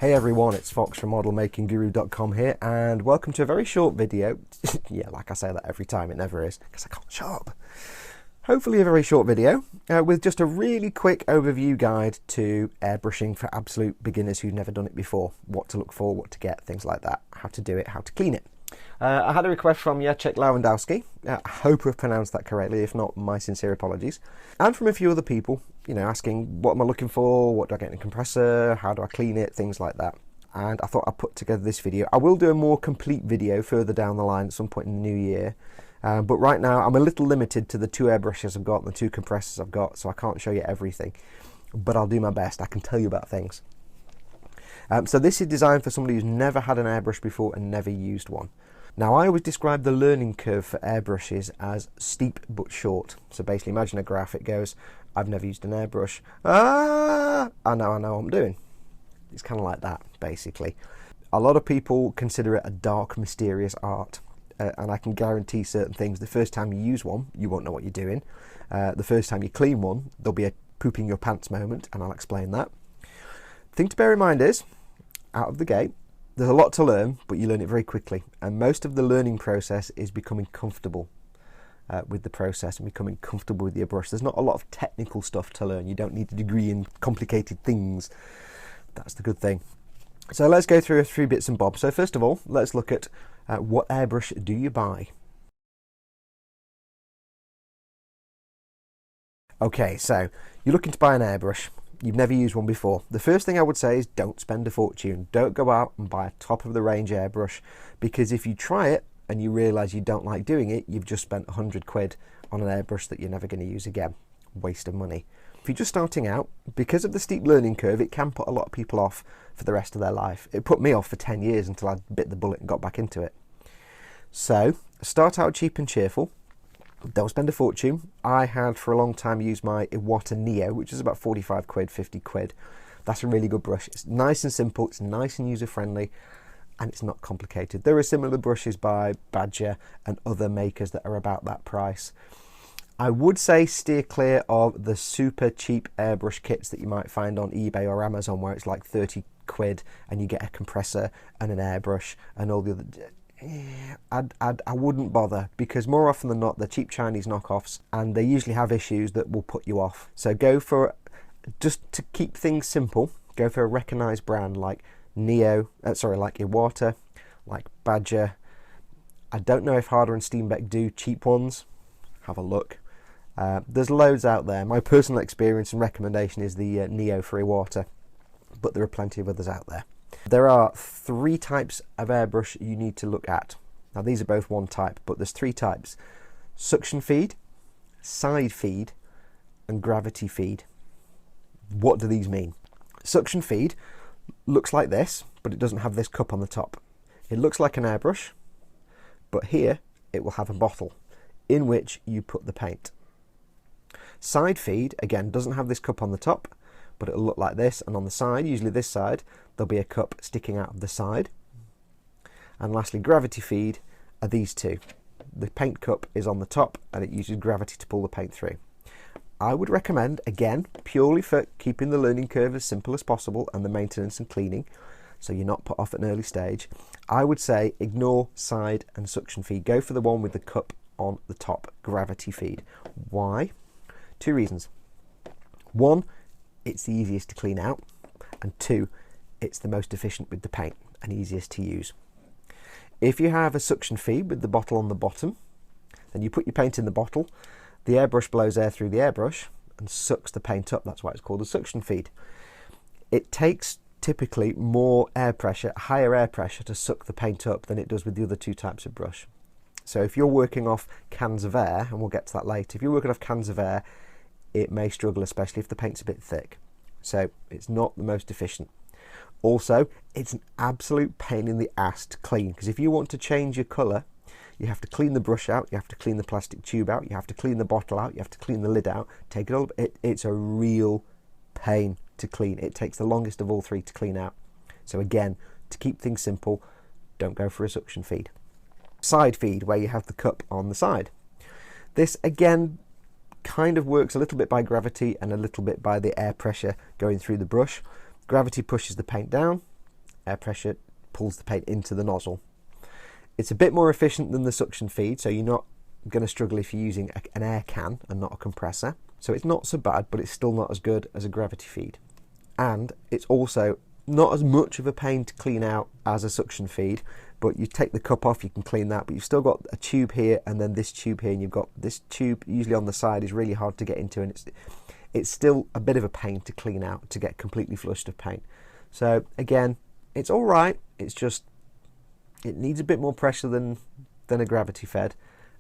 Hey everyone, it's Fox from modelmakingguru.com here, and welcome to a very short video. Yeah, like I say that every time, it never is, because I can't shut up. Hopefully a very short video with just a really quick overview guide to airbrushing for absolute beginners who've never done it before. What to look for, what to get, things like that, how to do it, how to clean it. I had a request from Jacek Lewandowski. I hope I've pronounced that correctly. If not, my sincere apologies. And from a few other people, you know, asking what am I looking for, what do I get in a compressor, how do I clean it, things like that. And I thought I'd put together this video. I will do a more complete video further down the line at some point in the new year. But right now I'm a little limited to the 2 airbrushes I've got and the 2 compressors I've got, so I can't show you everything. But I'll do my best. I can tell you about things. So this is designed for somebody who's never had an airbrush before and never used one. Now, I always describe the learning curve for airbrushes as steep but short. So basically, imagine a graph. It goes, I've never used an airbrush. I know what I'm doing. It's kind of like that, basically. A lot of people consider it a dark, mysterious art. And I can guarantee certain things. The first time you use one, you won't know what you're doing. The first time you clean one, there'll be a pooping your pants moment, and I'll explain that. The thing to bear in mind is, out of the gate, there's a lot to learn, but you learn it very quickly. And most of the learning process is becoming comfortable with the process and becoming comfortable with your brush. There's not a lot of technical stuff to learn. You don't need a degree in complicated things. That's the good thing. So let's go through a few bits and bobs. So first of all, let's look at what airbrush do you buy? Okay, so you're looking to buy an airbrush. You've never used one before. The first thing I would say is don't spend a fortune. Don't go out and buy a top of the range airbrush, because if you try it and you realise you don't like doing it, you've just spent 100 quid on an airbrush that you're never going to use again. Waste of money. If you're just starting out, because of the steep learning curve, it can put a lot of people off for the rest of their life. It put me off for 10 years until I bit the bullet and got back into it. So start out cheap and cheerful. Don't spend a fortune. I had for a long time used my Iwata Neo, which is about 45 quid, 50 quid. That's a really good brush. It's nice and simple, it's nice and user friendly, and it's not complicated. There are similar brushes by Badger and other makers that are about that price. I would say steer clear of the super cheap airbrush kits that you might find on eBay or Amazon, where it's like 30 quid and you get a compressor and an airbrush and all the other. I wouldn't bother, because more often than not they're cheap Chinese knockoffs and they usually have issues that will put you off. So go for, just to keep things simple, go for a recognised brand like like Iwata, like Badger. I don't know if Harder and Steenbeck do cheap ones. Have a look. There's loads out there. My personal experience and recommendation is the Neo for Iwata, but there are plenty of others out there. There are 3 types of airbrush you need to look at. Now these are both one type, but there's 3 types: suction feed, side feed, and gravity feed. What do these mean? Suction feed looks like this, but it doesn't have this cup on the top. It looks like an airbrush, but here it will have a bottle in which you put the paint. Side feed, again, doesn't have this cup on the top, but it'll look like this, and on the side, usually this side, there'll be a cup sticking out of the side. And lastly, gravity feed are these 2. The paint cup is on the top and it uses gravity to pull the paint through. I would recommend, again, purely for keeping the learning curve as simple as possible and the maintenance and cleaning, so you're not put off at an early stage, I would say ignore side and suction feed. Go for the one with the cup on the top, gravity feed. Why? 2 reasons. 1, it's the easiest to clean out, and 2, it's the most efficient with the paint and easiest to use. If you have a suction feed with the bottle on the bottom, then you put your paint in the bottle, the airbrush blows air through the airbrush and sucks the paint up. That's why it's called a suction feed. It takes typically more air pressure, higher air pressure, to suck the paint up than it does with the other 2 types of brush. So if you're working off cans of air, and we'll get to that later, if you're working off cans of air, it may struggle, especially if the paint's a bit thick. So it's not the most efficient. Also, it's an absolute pain in the ass to clean, because if you want to change your colour, you have to clean the brush out, you have to clean the plastic tube out, you have to clean the bottle out, you have to clean the lid out, take it all. It's a real pain to clean. It takes the longest of all 3 to clean out. So again, to keep things simple, don't go for a suction feed. Side feed, where you have the cup on the side. This again kind of works a little bit by gravity and a little bit by the air pressure going through the brush. Gravity pushes the paint down, Air pressure pulls the paint into the nozzle. It's a bit more efficient than the suction feed, so you're not going to struggle if you're using an air can and not a compressor. So it's not so bad, but it's still not as good as a gravity feed. And it's also not as much of a pain to clean out as a suction feed, but you take the cup off, you can clean that, but you've still got a tube here and then this tube here, and you've got this tube usually on the side is really hard to get into, and it's still a bit of a pain to clean out, to get completely flushed of paint. So again, it's all right, it's just, it needs a bit more pressure than a gravity fed,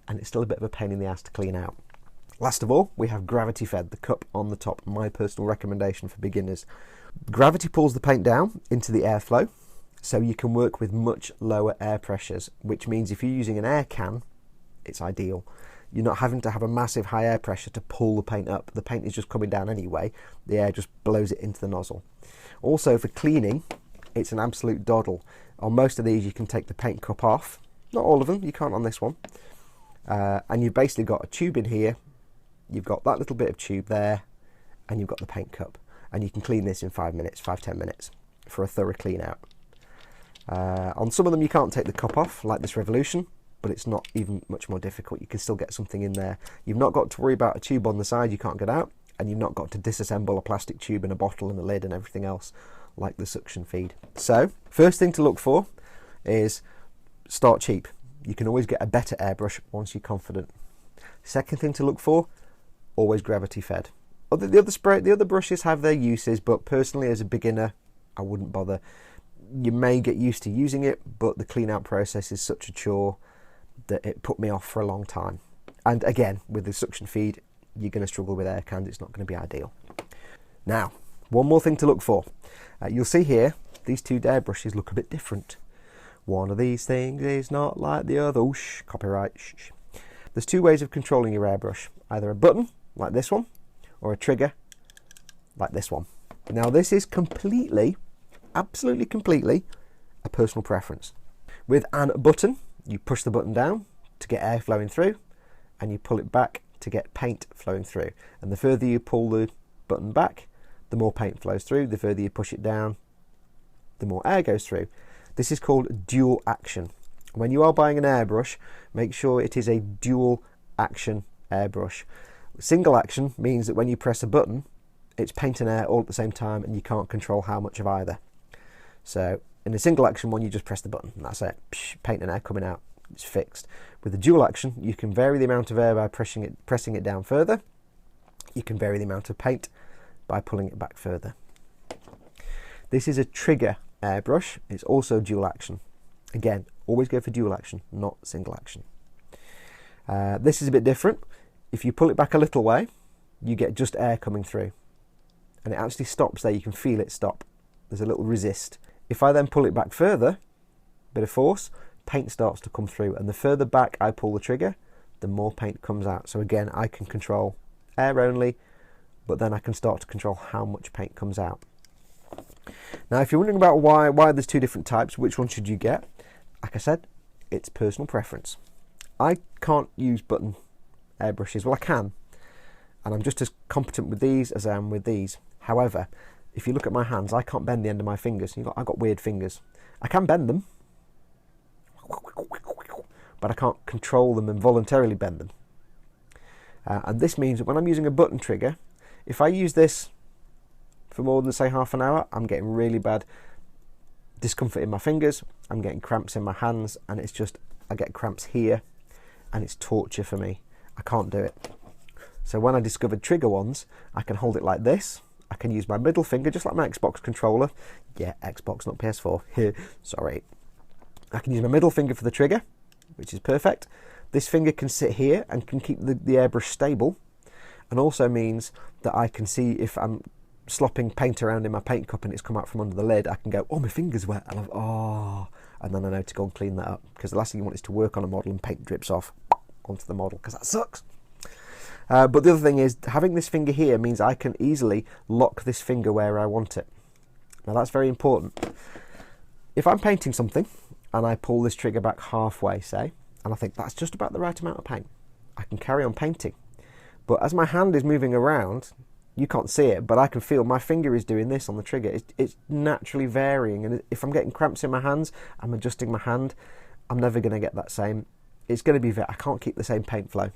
and it's still a bit of a pain in the ass to clean out. Last of all, we have gravity fed, the cup on the top, my personal recommendation for beginners. Gravity pulls the paint down into the airflow, so you can work with much lower air pressures, which means if you're using an air can, it's ideal. You're not having to have a massive high air pressure to pull the paint up. The paint is just coming down anyway. The air just blows it into the nozzle. Also for cleaning, it's an absolute doddle. On most of these you can take the paint cup off. Not all of them, you can't on this one. And you've basically got a tube in here, you've got that little bit of tube there, and you've got the paint cup. And you can clean this in 5 minutes, 5-10 minutes for a thorough clean out. On some of them you can't take the cup off, like this Revolution, but it's not even much more difficult. You can still get something in there. You've not got to worry about a tube on the side you can't get out, and you've not got to disassemble a plastic tube and a bottle and a lid and everything else like the suction feed. So first thing to look for is start cheap. You can always get a better airbrush once you're confident. Second thing to look for, always gravity fed. The other brushes have their uses, but personally as a beginner I wouldn't bother. You may get used to using it, but the clean out process is such a chore that it put me off for a long time. And again, with the suction feed, you're going to struggle with air cans. It's not going to be ideal. Now, one more thing to look for. You'll see here, these two airbrushes look a bit different. One of these things is not like the other. Oosh, copyright. Shh. There's two ways of controlling your airbrush. Either a button, like this one, or a trigger, like this one. Now this is completely, absolutely completely, a personal preference. With an button, you push the button down to get air flowing through, and you pull it back to get paint flowing through. And the further you pull the button back, the more paint flows through. The further you push it down, the more air goes through. This is called dual action. When you are buying an airbrush, make sure it is a dual action airbrush. Single action means that when you press a button, it's paint and air all at the same time, and you can't control how much of either. So in a single action one, you just press the button and that's it. Psh, paint and air coming out, it's fixed. With the dual action, you can vary the amount of air by pressing it down further. You can vary the amount of paint by pulling it back further. This is a trigger airbrush. It's also dual action. Again, always go for dual action, not single action. This is a bit different. If you pull it back a little way, you get just air coming through, and it actually stops there. You can feel it stop. There's a little resist. If I then pull it back further, bit of force, paint starts to come through, and the further back I pull the trigger, the more paint comes out. So again, I can control air only, but then I can start to control how much paint comes out. Now, if you're wondering about why there's two different types, which one should you get? Like I said, it's personal preference. I can't use button airbrushes. Well, I can, and I'm just as competent with these as I am with these. However, if you look at my hands, I can't bend the end of my fingers. I've got weird fingers. I can bend them, but I can't control them and voluntarily bend them. And this means that when I'm using a button trigger, if I use this for more than, say, half an hour, I'm getting really bad discomfort in my fingers. I'm getting cramps in my hands, and it's just, I get cramps here, and it's torture for me. I can't do it. So when I discovered trigger ones, I can hold it like this. I can use my middle finger, just like my Xbox controller. Yeah, Xbox, not PS4. Sorry. I can use my middle finger for the trigger, which is perfect. This finger can sit here and can keep the airbrush stable, and also means that I can see if I'm slopping paint around in my paint cup and it's come out from under the lid, I can go, oh, my finger's wet, and and then I know to go and clean that up, because the last thing you want is to work on a model and paint drips off onto the model, because that sucks. But the other thing is, having this finger here means I can easily lock this finger where I want it. Now that's very important. If I'm painting something and I pull this trigger back halfway, say, and I think that's just about the right amount of paint, I can carry on painting. But as my hand is moving around, You can't see it, but I can feel my finger is doing this on the trigger. It's naturally varying, and if I'm getting cramps in my hands, I'm adjusting my hand. I'm never going to get that same. It's going to be, I can't keep the same paint flow.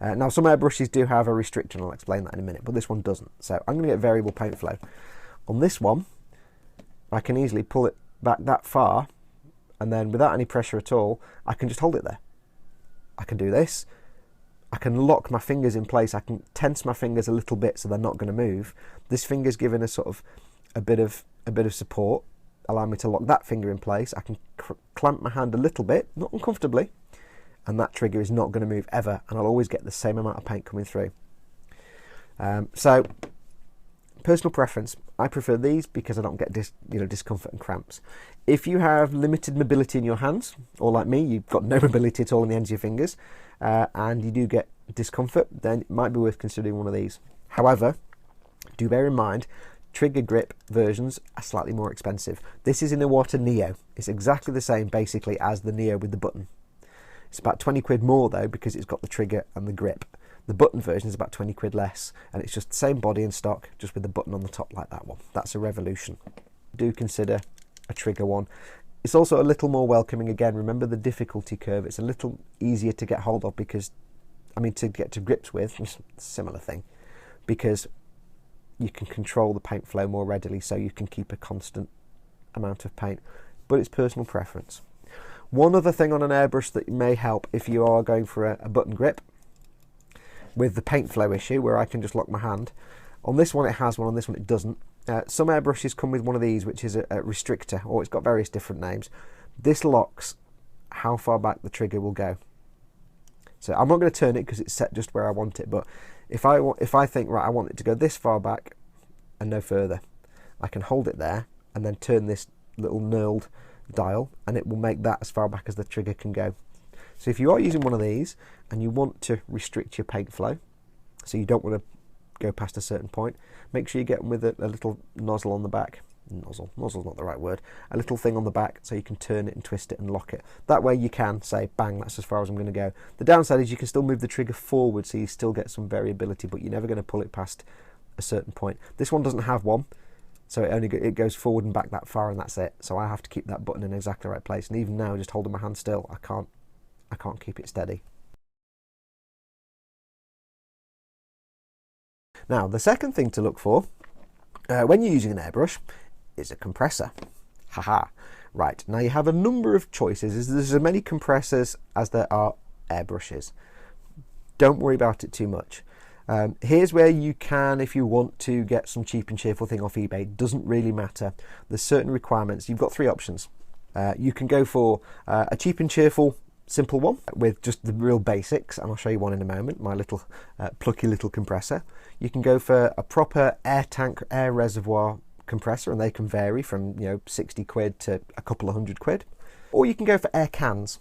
Now, some airbrushes do have a restriction. I'll explain that in a minute, but this one doesn't. So I'm going to get variable paint flow. On this one, I can easily pull it back that far, and then without any pressure at all, I can just hold it there. I can do this. I can lock my fingers in place. I can tense my fingers a little bit so they're not going to move. This finger's given a sort of a bit of support, allow me to lock that finger in place. I can clamp my hand a little bit, not uncomfortably, and that trigger is not going to move ever, and I'll always get the same amount of paint coming through. So, personal preference. I prefer these because I don't get discomfort and cramps. If you have limited mobility in your hands, or like me, you've got no mobility at all in the ends of your fingers, and you do get discomfort, then it might be worth considering one of these. However, do bear in mind, trigger grip versions are slightly more expensive. This is in Iwata Neo. It's exactly the same basically as the Neo with the button. It's about 20 quid more though, because it's got the trigger and the grip. The button version is about 20 quid less, and it's just the same body in stock, just with the button on the top like that one. That's a revolution. Do consider a trigger one. It's also a little more welcoming. Again, remember the difficulty curve. It's a little easier to get hold of because, to get to grips with, it's a similar thing, because you can control the paint flow more readily, so you can keep a constant amount of paint, but it's personal preference. One other thing on an airbrush that may help if you are going for a button grip, with the paint flow issue where I can just lock my hand. On this one it has one, on this one it doesn't. Some airbrushes come with one of these, which is a restrictor, or it's got various different names. This locks how far back the trigger will go. So I'm not going to turn it because it's set just where I want it, but if I think, right, I want it to go this far back and no further, I can hold it there and then turn this little knurled dial, and it will make that as far back as the trigger can go. So if you are using one of these and you want to restrict your paint flow, so you don't want to go past a certain point, make sure you get them with a little nozzle on the back. Nozzle's not the right word. A little thing on the back so you can turn it and twist it and lock it. That way you can say, bang, that's as far as I'm going to go. The downside is you can still move the trigger forward, so you still get some variability, but you're never going to pull it past a certain point. This one doesn't have one, so it goes forward and back that far, and that's it. So I have to keep that button in exactly the right place, and even now, just holding my hand still, I can't keep it steady. Now, the second thing to look for when you're using an airbrush is a compressor. Haha. Right, now you have a number of choices. There's as many compressors as there are airbrushes. Don't worry about it too much. Here's where you can, if you want to get some cheap and cheerful thing off eBay. It doesn't really matter. There's certain requirements. You've got three options. You can go for a cheap and cheerful simple one with just the real basics, and I'll show you one in a moment, my little plucky little compressor. You can go for a proper air tank, air reservoir compressor, and they can vary from 60 quid to a couple of £100. Or you can go for air cans.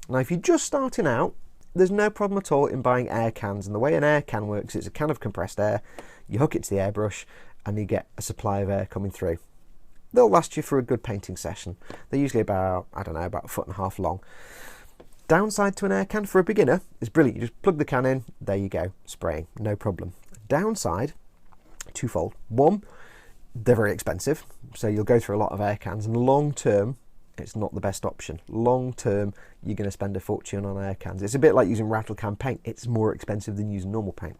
Now if you're just starting out, there's no problem at all in buying air cans, and the way an air can works, it's a can of compressed air, you hook it to the airbrush and you get a supply of air coming through. They'll last you for a good painting session. They're usually about, about 1.5 foot long. Downside to an air can for a beginner is brilliant. You just plug the can in, there you go, spraying, no problem. Downside, twofold. One, they're very expensive, so you'll go through a lot of air cans, and long term, it's not the best option. Long term, you're going to spend a fortune on air cans. It's a bit like using rattle can paint. It's more expensive than using normal paint.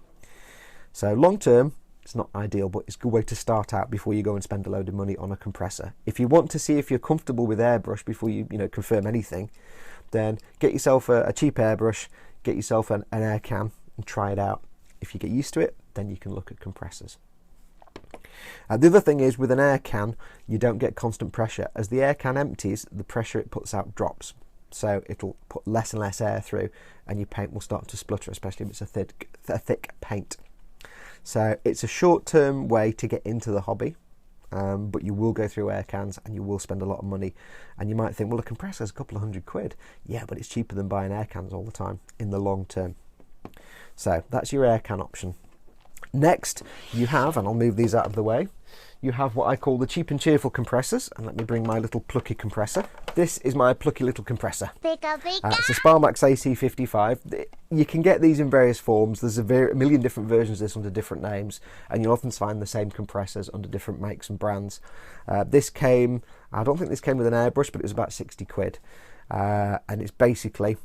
So long term, it's not ideal, but it's a good way to start out before you go and spend a load of money on a compressor. If you want to see if you're comfortable with airbrush before you confirm anything, then get yourself a cheap airbrush, get yourself an air can and try it out. If you get used to it, then you can look at compressors. The other thing is, with an air can, you don't get constant pressure. As the air can empties, the pressure it puts out drops. So it'll put less and less air through, and your paint will start to splutter, especially if it's a thick paint. So it's a short-term way to get into the hobby, but you will go through air cans and you will spend a lot of money. And you might think, well, a compressor's a couple of £100. Yeah, but it's cheaper than buying air cans all the time in the long term. So that's your air can option. Next, you have, and I'll move these out of the way, you have what I call the cheap and cheerful compressors. And let me bring my little plucky compressor. This is my plucky little compressor. Bigger, bigger. It's a Sparmax AC55. You can get these in various forms. There's a million different versions of this under different names, and you'll often find the same compressors under different makes and brands. This came, I don't think this came with an airbrush, but it was about 60 quid. And it's basically,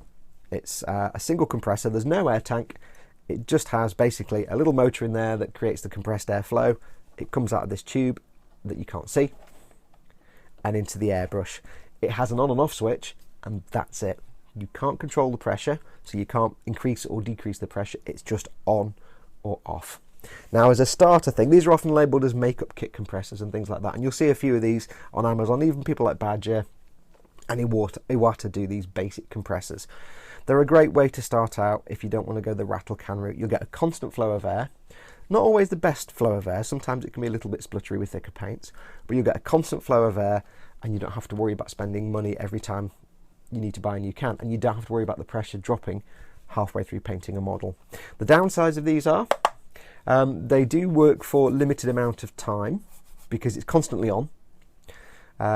it's a single compressor. There's no air tank. It just has basically a little motor in there that creates the compressed airflow. It comes out of this tube that you can't see and into the airbrush. It has an on and off switch, and that's it. You can't control the pressure, so you can't increase or decrease the pressure. It's just on or off. Now, as a starter thing, these are often labelled as makeup kit compressors and things like that, and you'll see a few of these on Amazon. Even people like Badger and Iwata do these basic compressors. They're a great way to start out if you don't want to go the rattle can route. You'll get a constant flow of air. Not always the best flow of air. Sometimes it can be a little bit spluttery with thicker paints, but you'll get a constant flow of air, and you don't have to worry about spending money every time you need to buy a new can, and you don't have to worry about the pressure dropping halfway through painting a model. The downsides of these are they do work for a limited amount of time because it's constantly on,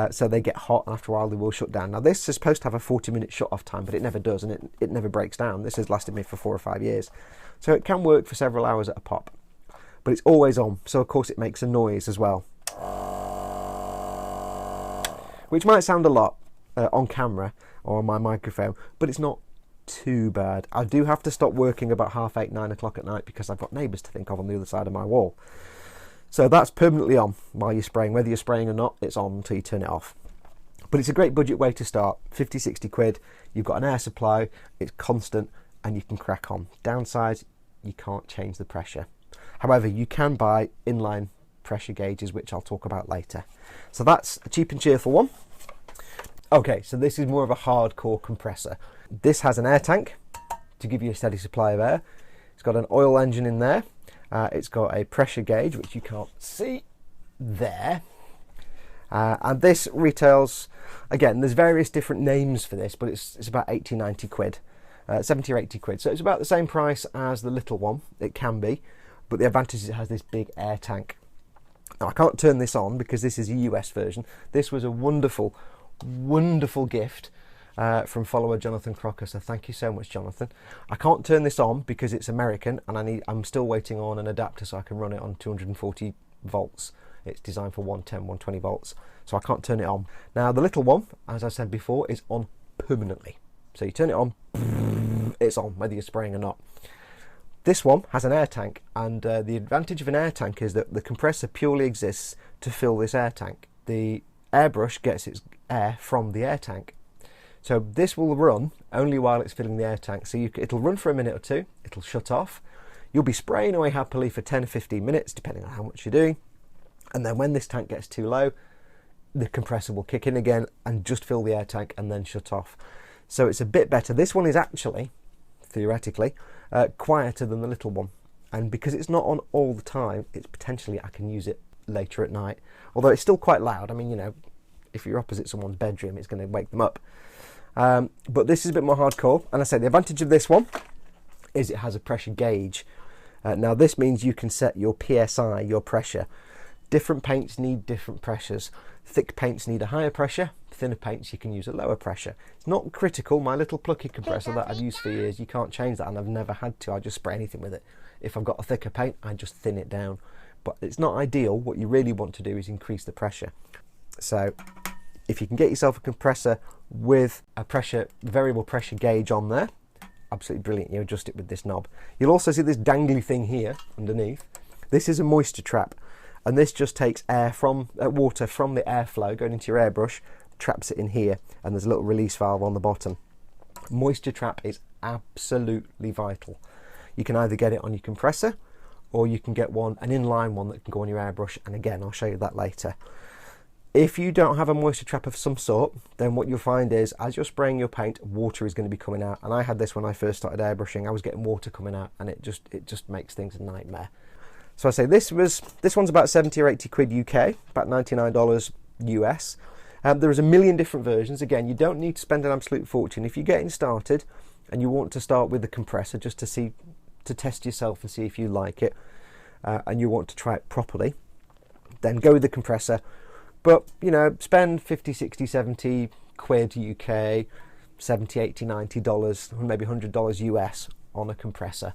so they get hot, and after a while they will shut down. Now, this is supposed to have a 40-minute shut off time, but it never does, and it never breaks down. This has lasted me for 4 or 5 years, so it can work for several hours at a pop, but it's always on, so of course it makes a noise as well, which might sound a lot on camera or on my microphone, but it's not too bad. I do have to stop working about 8:30, 9 o'clock at night because I've got neighbours to think of on the other side of my wall. So that's permanently on while you're spraying. Whether you're spraying or not, it's on until you turn it off. But it's a great budget way to start. 50, 60 quid, you've got an air supply, it's constant, and you can crack on. Downside, you can't change the pressure. However, you can buy inline pressure gauges, which I'll talk about later. So that's a cheap and cheerful one. Okay, so this is more of a hardcore compressor. This has an air tank to give you a steady supply of air. It's got an oil engine in there. It's got a pressure gauge, which you can't see there. And this retails, again, there's various different names for this, but it's about 80, 90 quid, 70 or 80 quid. So it's about the same price as the little one. It can be, but the advantage is it has this big air tank. Now, I can't turn this on because this is a US version. This was a wonderful gift from follower Jonathan Crocker, so thank you so much, Jonathan. I can't turn this on because it's American, and I'm still waiting on an adapter so I can run it on 240 volts. It's designed for 110, 120 volts, so I can't turn it on. Now, the little one, as I said before, is on permanently. So you turn it on, it's on, whether you're spraying or not. This one has an air tank, and the advantage of an air tank is that the compressor purely exists to fill this air tank. The airbrush gets its air from the air tank. So this will run only while it's filling the air tank. So it'll run for a minute or two, it'll shut off. You'll be spraying away happily for 10 or 15 minutes, depending on how much you're doing. And then when this tank gets too low, the compressor will kick in again and just fill the air tank and then shut off. So it's a bit better. This one is actually, theoretically, quieter than the little one. And because it's not on all the time, it's potentially, I can use it later at night. Although it's still quite loud. I mean, you know, if you're opposite someone's bedroom, it's going to wake them up. But this is a bit more hardcore. And I say the advantage of this one is it has a pressure gauge. Now this means you can set your PSI, your pressure. Different paints need different pressures. Thick paints need a higher pressure. Thinner paints, you can use a lower pressure. It's not critical. My little plucky compressor that I've used for years, you can't change that, and I've never had to. I just spray anything with it. If I've got a thicker paint, I just thin it down. But it's not ideal. What you really want to do is increase the pressure. So if you can get yourself a compressor with a variable pressure gauge on there, absolutely brilliant. You adjust it with this knob. You'll also see this dangly thing here underneath. This is a moisture trap, and this just takes air from water from the airflow going into your airbrush, traps it in here, and there's a little release valve on the bottom. Moisture trap is absolutely vital. You can either get it on your compressor, or you can get an inline one that can go on your airbrush, and again, I'll show you that later. If you don't have a moisture trap of some sort, then what you'll find is, as you're spraying your paint, water is going to be coming out. And I had this when I first started airbrushing. I was getting water coming out, and it just makes things a nightmare. So I say this one's about 70 or 80 quid UK, about $99 US. There is a million different versions. Again, you don't need to spend an absolute fortune. If you're getting started and you want to start with the compressor just to test yourself and see if you like it, and you want to try it properly, then go with the compressor. But, you know, spend 50, 60, 70 quid UK, 70, 80, 90 dollars, maybe $100 US on a compressor.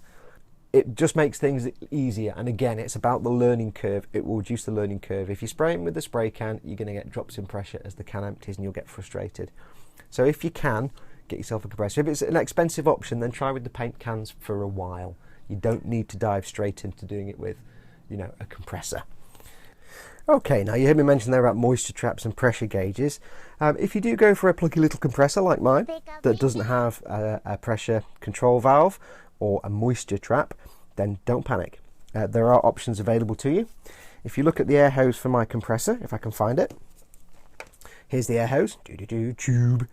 It just makes things easier, and again, it's about the learning curve. It will reduce the learning curve. If you spray it with the spray can, you're going to get drops in pressure as the can empties and you'll get frustrated. So if you can, get yourself a compressor. If it's an expensive option, then try with the paint cans for a while. You don't need to dive straight into doing it with, you know, a compressor. Okay, now you heard me mention there about moisture traps and pressure gauges. If you do go for a plucky little compressor like mine that doesn't have a pressure control valve or a moisture trap, then don't panic. There are options available to you. If you look at the air hose for my compressor, if I can find it, here's the air hose, tube.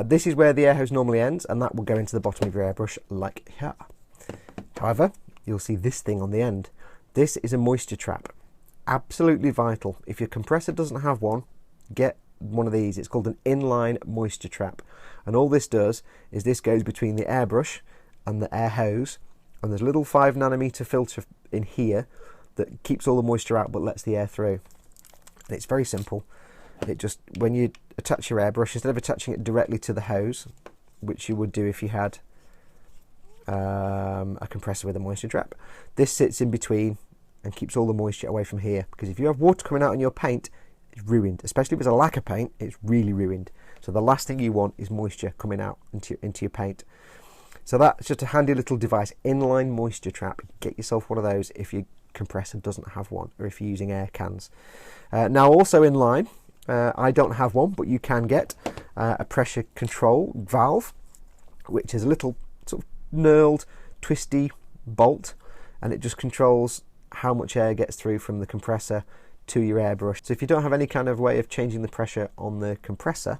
This is where the air hose normally ends, and that will go into the bottom of your airbrush like here. However, you'll see this thing on the end. This is a moisture trap. Absolutely vital. If your compressor doesn't have one, get one of these. It's called an inline moisture trap, and all this does is this goes between the airbrush and the air hose, and there's a little 5 nanometer filter in here that keeps all the moisture out but lets the air through. And it's very simple. It just, when you attach your airbrush, instead of attaching it directly to the hose, which you would do if you had a compressor with a moisture trap, this sits in between and keeps all the moisture away from here, because if you have water coming out on your paint, it's ruined. Especially if it's a lacquer paint, it's really ruined. So the last thing you want is moisture coming out into your paint. So that's just a handy little device, inline moisture trap. Get yourself one of those if your compressor doesn't have one, or if you're using air cans. Now also inline, I don't have one, but you can get a pressure control valve, which is a little sort of knurled, twisty bolt, and it just controls how much air gets through from the compressor to your airbrush. So if you don't have any kind of way of changing the pressure on the compressor,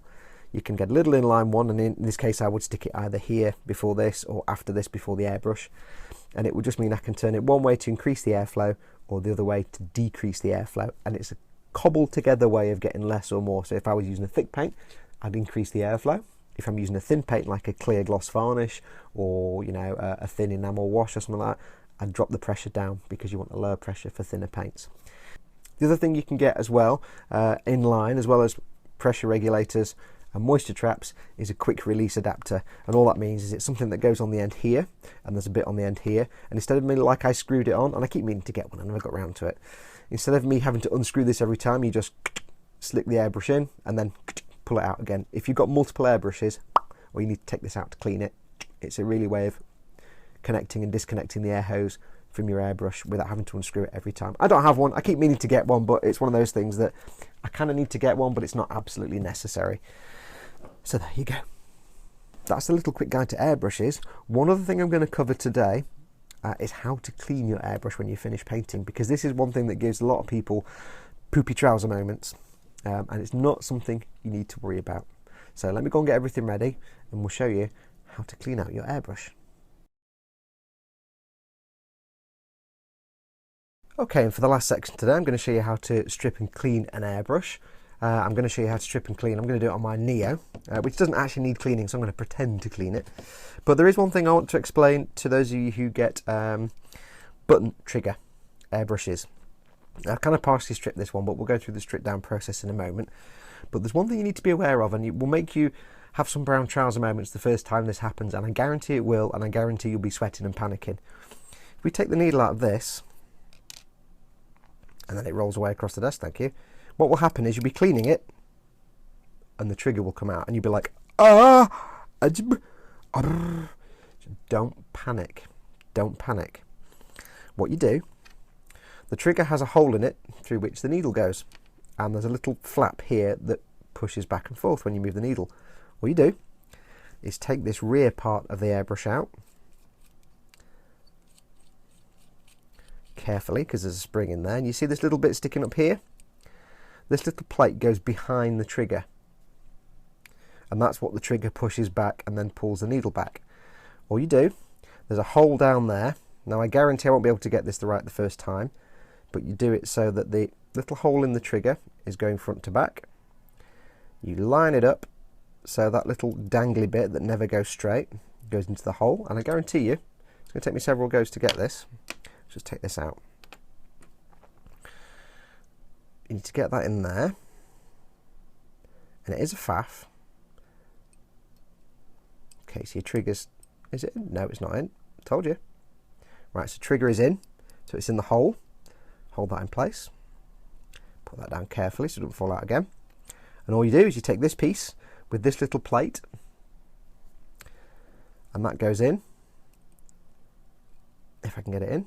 you can get a little inline one, and in this case I would stick it either here before this or after this before the airbrush, and it would just mean I can turn it one way to increase the airflow or the other way to decrease the airflow, and it's a cobbled together way of getting less or more. So if I was using a thick paint, I'd increase the airflow. If I'm using a thin paint like a clear gloss varnish or, you know, a thin enamel wash or something like that, I'd drop the pressure down, because you want a lower pressure for thinner paints. The other thing you can get as well, inline, as well as pressure regulators and moisture traps, is a quick release adapter. And all that means is it's something that goes on the end here, and there's a bit on the end here, and instead of me, like I screwed it on, and I keep meaning to get one, I never got around to it, instead of me having to unscrew this every time, you just slip the airbrush in and then pull it out again. If you've got multiple airbrushes, or you need to take this out to clean it, it's a really way of connecting and disconnecting the air hose from your airbrush without having to unscrew it every time. I don't have one, I keep meaning to get one, but it's one of those things that I kind of need to get one, but it's not absolutely necessary. So there you go. That's a little quick guide to airbrushes. One other thing I'm going to cover today is how to clean your airbrush when you finish painting, because this is one thing that gives a lot of people poopy trouser moments, and it's not something you need to worry about. So let me go and get everything ready, and we'll show you how to clean out your airbrush. Okay, and for the last section today, I'm going to show you how to strip and clean an airbrush. I'm going to show you how to strip and clean. I'm going to do it on my Neo, which doesn't actually need cleaning, so I'm going to pretend to clean it. But there is one thing I want to explain to those of you who get button trigger airbrushes. I've kind of partially stripped this one, but we'll go through the strip down process in a moment. But there's one thing you need to be aware of, and it will make you have some brown trouser moments the first time this happens, and I guarantee it will, and I guarantee you'll be sweating and panicking. If we take the needle out of this, and then it rolls away across the desk, thank you. What will happen is you'll be cleaning it, and the trigger will come out, and you'll be like, don't panic. Don't panic. What you do, the trigger has a hole in it through which the needle goes, and there's a little flap here that pushes back and forth when you move the needle. What you do is take this rear part of the airbrush out carefully, because there's a spring in there, and you see this little bit sticking up here? This little plate goes behind the trigger, and that's what the trigger pushes back and then pulls the needle back. All you do, there's a hole down there. Now I guarantee I won't be able to get this right the first time, but you do it so that the little hole in the trigger is going front to back. You line it up so that little dangly bit that never goes straight goes into the hole, and I guarantee you it's going to take me several goes to get this. Let's just take this out. You need to get that in there, and it is a faff, Okay, so your trigger's, is it in? No, it's not in. Told you. Right, so trigger is in, so it's in the hole. Hold that in place. Put that down carefully so it doesn't fall out again. And all you do is you take this piece with this little plate, and that goes in. If I can get it in.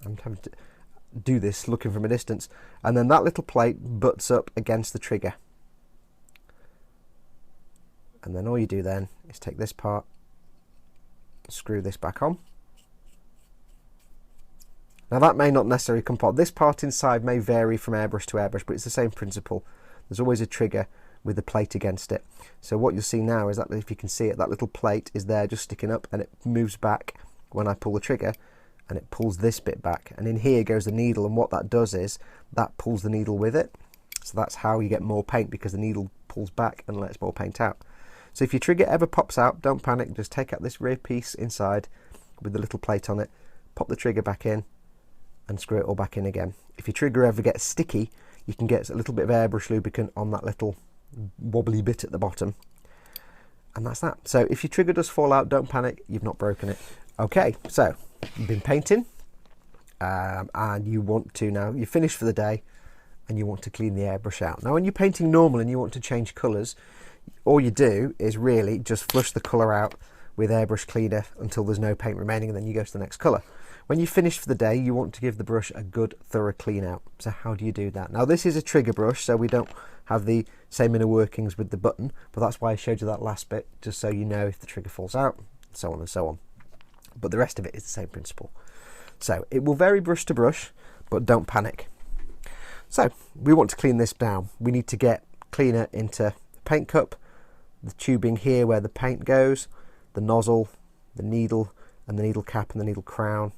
I'm having to do this looking from a distance. And then that little plate butts up against the trigger. And then all you do then is take this part, screw this back on. Now that may not necessarily come apart. This part inside may vary from airbrush to airbrush, but it's the same principle. There's always a trigger with the plate against it. So what you'll see now is that, if you can see it, that little plate is there just sticking up, and it moves back when I pull the trigger, and it pulls this bit back. And in here goes the needle, and what that does is that pulls the needle with it. So that's how you get more paint, because the needle pulls back and lets more paint out. So if your trigger ever pops out, don't panic, just take out this rear piece inside with the little plate on it, pop the trigger back in, and screw it all back in again. If your trigger ever gets sticky, you can get a little bit of airbrush lubricant on that little wobbly bit at the bottom, and that's that. So if your trigger does fall out, don't panic, you've not broken it. Okay, so you've been painting, and you want to, now you're finished for the day, and you want to clean the airbrush out. Now when you're painting normal and you want to change colours, all you do is really just flush the colour out with airbrush cleaner until there's no paint remaining, and then you go to the next colour. When you're finished for the day, you want to give the brush a good thorough clean out. So how do you do that? Now this is a trigger brush, so we don't have the same inner workings with the button, but that's why I showed you that last bit, just so you know if the trigger falls out, so on and so on. But the rest of it is the same principle. So it will vary brush to brush, but don't panic. So we want to clean this down. We need to get cleaner into the paint cup, the tubing here where the paint goes, the nozzle, the needle, and the needle cap and the needle crown,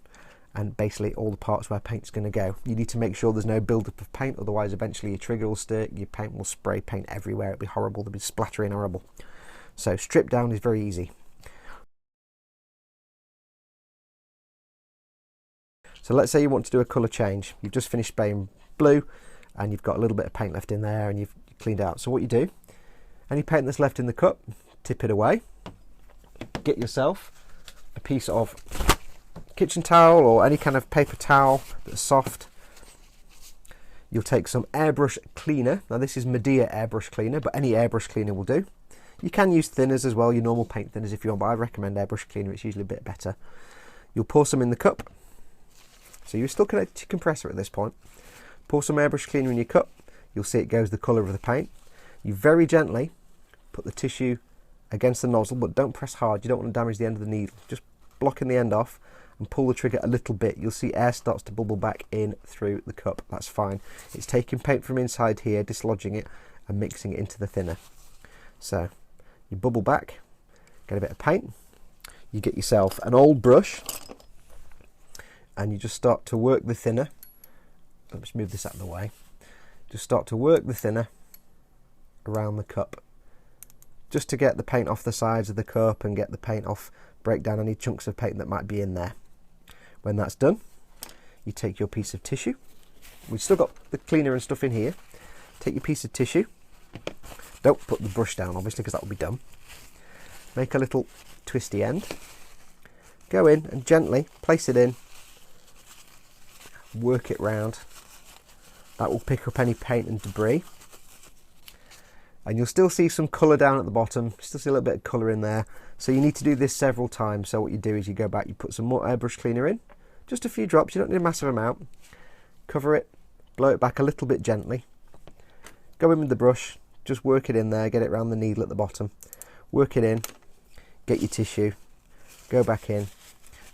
and basically all the parts where paint's going to go. You need to make sure there's no build-up of paint, otherwise eventually your trigger will stick, your paint will spray paint everywhere, it'll be horrible, there'll be splattering horrible. So strip down is very easy. So let's say you want to do a colour change. You've just finished spraying blue, and you've got a little bit of paint left in there, and you've cleaned out. So what you do, any paint that's left in the cup, tip it away. Get yourself a piece of kitchen towel or any kind of paper towel that's soft. You'll take some airbrush cleaner. Now this is Medea airbrush cleaner, but any airbrush cleaner will do. You can use thinners as well, your normal paint thinners if you want, but I recommend airbrush cleaner, it's usually a bit better. You'll pour some in the cup. So you're still connected to your compressor at this point. Pour some airbrush cleaner in your cup. You'll see it goes the colour of the paint. You very gently put the tissue against the nozzle, but don't press hard. You don't want to damage the end of the needle. Just blocking the end off and pull the trigger a little bit. You'll see air starts to bubble back in through the cup. That's fine. It's taking paint from inside here, dislodging it and mixing it into the thinner. So you bubble back, get a bit of paint. You get yourself an old brush and you just start to work the thinner. Let's move this out of the way. Just start to work the thinner around the cup, just to get the paint off the sides of the cup and get the paint off, break down any chunks of paint that might be in there. When that's done, you take your piece of tissue. We've still got the cleaner and stuff in here. Take your piece of tissue. Don't put the brush down, obviously, because that will be dumb. Make a little twisty end. Go in and gently place it in. Work it round. That will pick up any paint and debris. And you'll still see some colour down at the bottom, still see a little bit of colour in there. So you need to do this several times. So what you do is you go back, you put some more airbrush cleaner in, just a few drops, you don't need a massive amount. Cover it, blow it back a little bit gently. Go in with the brush, just work it in there, get it around the needle at the bottom. Work it in, get your tissue, go back in.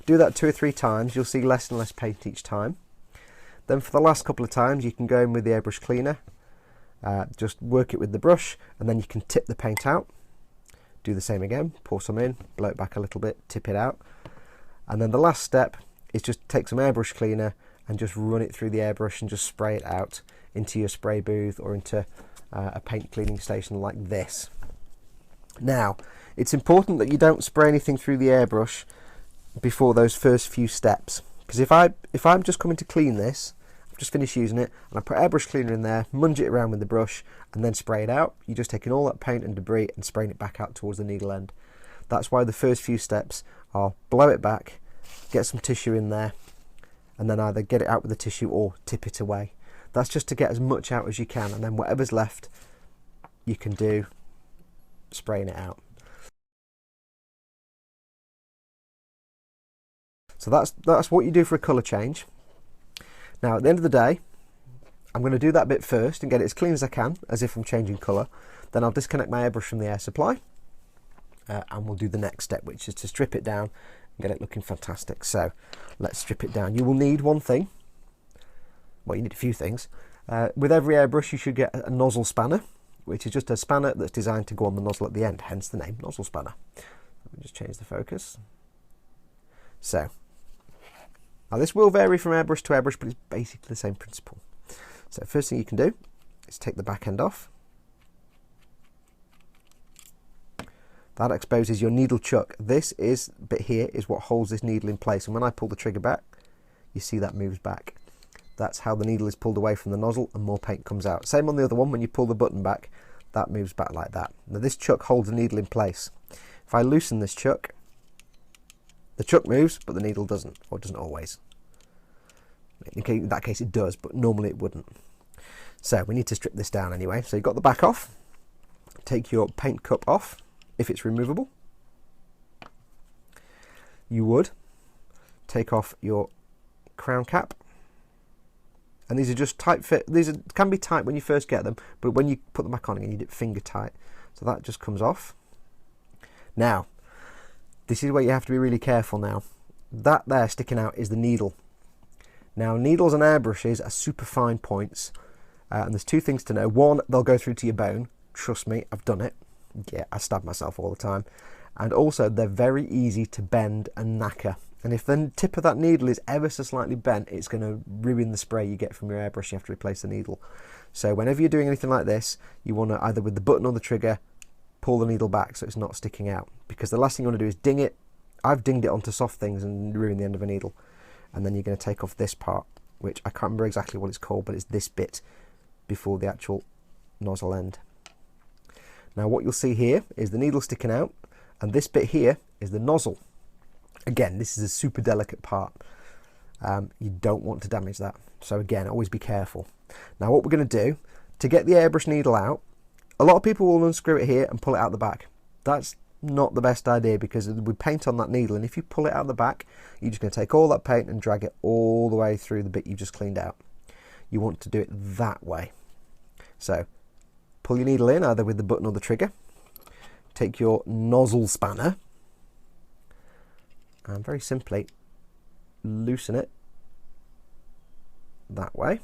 Do that 2 or 3 times, you'll see less and less paint each time. Then for the last couple of times you can go in with the airbrush cleaner. Just work it with the brush and then you can tip the paint out. Do the same again, pour some in, blow it back a little bit, tip it out. And then the last step is just take some airbrush cleaner and just run it through the airbrush and just spray it out into your spray booth or into a paint cleaning station like this. Now, it's important that you don't spray anything through the airbrush before those first few steps, because if I'm just coming to clean this, just finished using it and I put airbrush cleaner in there, munge it around with the brush and then spray it out, you're just taking all that paint and debris and spraying it back out towards the needle end. That's why the first few steps are blow it back, get some tissue in there, and then either get it out with the tissue or tip it away. That's just to get as much out as you can, and then whatever's left you can do spraying it out. So that's what you do for a colour change. Now at the end of the day, I'm going to do that bit first and get it as clean as I can, as if I'm changing colour. Then I'll disconnect my airbrush from the air supply, and we'll do the next step, which is to strip it down and get it looking fantastic. So let's strip it down. You will need one thing. Well, you need a few things. With every airbrush you should get a nozzle spanner, which is just a spanner that's designed to go on the nozzle at the end, hence the name nozzle spanner. Let me just change the focus. So now this will vary from airbrush to airbrush, but it's basically the same principle. So first thing you can do is take the back end off. That exposes your needle chuck. This bit here is what holds this needle in place, and when I pull the trigger back, you see that moves back. That's how the needle is pulled away from the nozzle and more paint comes out. Same on the other one, when you pull the button back, that moves back like that. Now this chuck holds the needle in place. If I loosen this chuck, the chuck moves, but the needle doesn't, or doesn't always. In that case it does, but normally it wouldn't. So we need to strip this down anyway. So you've got the back off. Take your paint cup off, if it's removable. You would take off your crown cap. And these are just tight fit. Can be tight when you first get them, but when you put them back on again, you do it finger tight. So that just comes off. Now, this is where you have to be really careful now. That there sticking out is the needle. Now, needles and airbrushes are super fine points, and there's two things to know. One, they'll go through to your bone. Trust me, I've done it. Yeah, I stab myself all the time. And also, they're very easy to bend and knacker. And if the tip of that needle is ever so slightly bent, it's going to ruin the spray you get from your airbrush. You have to replace the needle. So whenever you're doing anything like this, you want to, either with the button or the trigger, pull the needle back so it's not sticking out. Because the last thing you want to do is ding it. I've dinged it onto soft things and ruined the end of a needle. And then you're going to take off this part, which I can't remember exactly what it's called, but it's this bit before the actual nozzle end. Now what you'll see here is the needle sticking out, and this bit here is the nozzle. Again, this is a super delicate part. You don't want to damage that. So again, always be careful. Now what we're going to do, to get the airbrush needle out, a lot of people will unscrew it here and pull it out the back. That's not the best idea, because we paint on that needle, and if you pull it out the back, you're just going to take all that paint and drag it all the way through the bit you've just cleaned out. You want to do it that way. So pull your needle in, either with the button or the trigger. Take your nozzle spanner and very simply loosen it that way.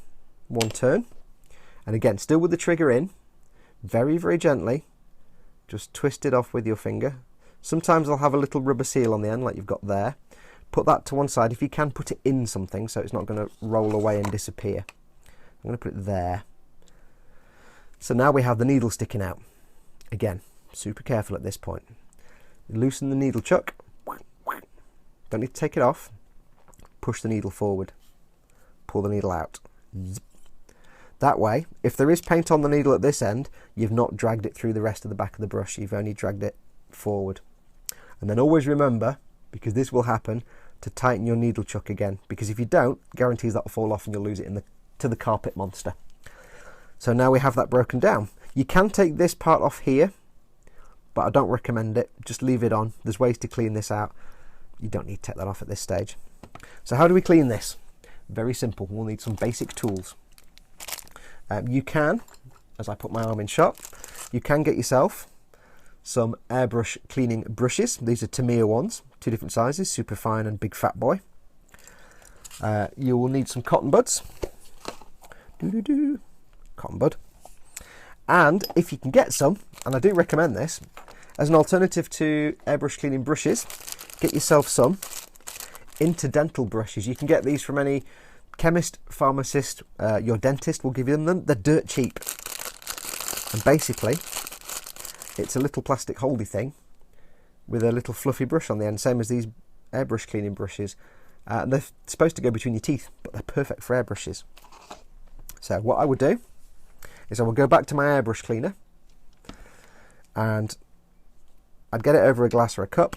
One turn, and again, still with the trigger in, very, very gently, just twist it off with your finger. Sometimes I'll have a little rubber seal on the end like you've got there. Put that to one side. If you can, put it in something so it's not going to roll away and disappear. I'm going to put it there. So now we have the needle sticking out. Again, super careful at this point. Loosen the needle chuck. Don't need to take it off. Push the needle forward. Pull the needle out. Zip. That way, if there is paint on the needle at this end, you've not dragged it through the rest of the back of the brush. You've only dragged it forward. And then always remember, because this will happen, to tighten your needle chuck again. Because if you don't, guarantees that will fall off and you'll lose it to the carpet monster. So now we have that broken down. You can take this part off here, but I don't recommend it. Just leave it on. There's ways to clean this out. You don't need to take that off at this stage. So how do we clean this? Very simple. We'll need some basic tools. You can, as I put my arm in shot, you can get yourself some airbrush cleaning brushes. These are Tamiya ones, 2 different sizes, super fine and big fat boy. You will need some cotton buds. Cotton bud. And if you can get some, and I do recommend this, as an alternative to airbrush cleaning brushes, get yourself some interdental brushes. You can get these from any chemist, pharmacist, your dentist will give you them. They're dirt cheap. And basically, it's a little plastic holdy thing with a little fluffy brush on the end, same as these airbrush cleaning brushes. And they're supposed to go between your teeth, but they're perfect for airbrushes. So what I would do is I will go back to my airbrush cleaner and I'd get it over a glass or a cup.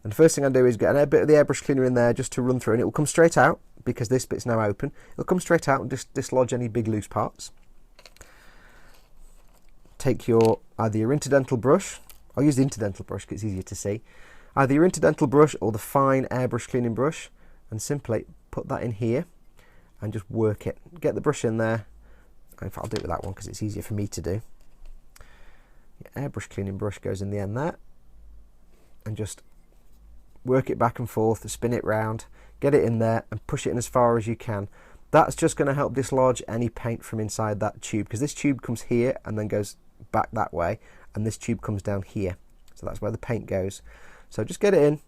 And the first thing I do is get a bit of the airbrush cleaner in there just to run through, and it will come straight out because this bit's now open. It'll come straight out and just dislodge any big loose parts. Take either your interdental brush, I'll use the interdental brush because it's easier to see, either your interdental brush or the fine airbrush cleaning brush, and simply put that in here and just work it. Get the brush in there. In fact, I'll do it with that one because it's easier for me to do. Your airbrush cleaning brush goes in the end there, and just work it back and forth, spin it round, get it in there and push it in as far as you can. That's just going to help dislodge any paint from inside that tube, because this tube comes here and then goes back that way, and this tube comes down here. So that's where the paint goes. So just get it in,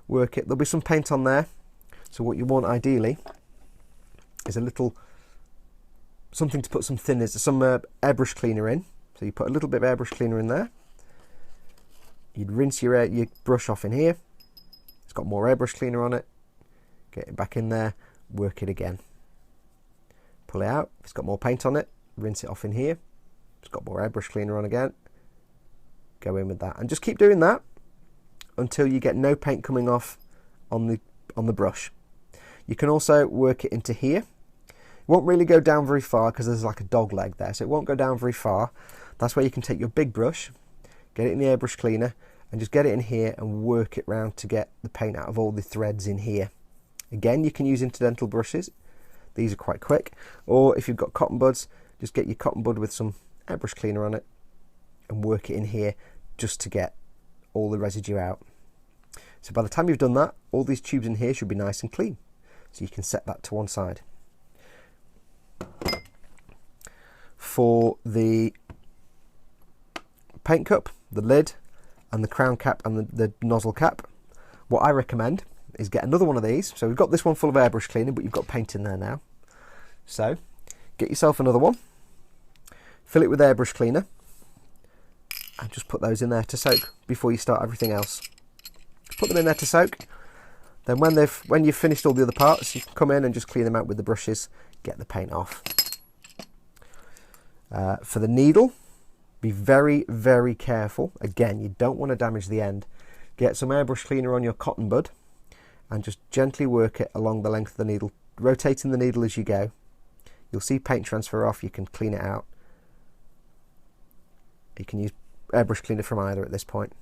work it. There'll be some paint on there. So what you want ideally is a little something to put some thinners, some airbrush cleaner in. So you put a little bit of airbrush cleaner in there. You'd rinse your brush off in here. It's got more airbrush cleaner on it. Get it back in there, work it again. Pull it out. If it's got more paint on it, rinse it off in here. It's got more airbrush cleaner on again. Go in with that, and just keep doing that until you get no paint coming off on the brush. You can also work it into here. It won't really go down very far because there's like a dog leg there, so it won't go down very far. That's where you can take your big brush, get it in the airbrush cleaner, and just get it in here and work it round to get the paint out of all the threads in here. Again, you can use interdental brushes. These are quite quick. Or if you've got cotton buds, just get your cotton bud with some airbrush cleaner on it and work it in here just to get all the residue out. So by the time you've done that, all these tubes in here should be nice and clean. So you can set that to one side. For the paint cup, the lid, and the crown cap and the nozzle cap, what I recommend is get another one of these. So we've got this one full of airbrush cleaning, but you've got paint in there now. So get yourself another one, fill it with airbrush cleaner, and just put those in there to soak before you start everything else. Put them in there to soak. Then when you've finished all the other parts, you can come in and just clean them out with the brushes, get the paint off. For the needle, be very, very careful. Again, you don't want to damage the end. Get some airbrush cleaner on your cotton bud and just gently work it along the length of the needle, rotating the needle as you go. You'll see paint transfer off, you can clean it out. You can use airbrush cleaner from either at this point.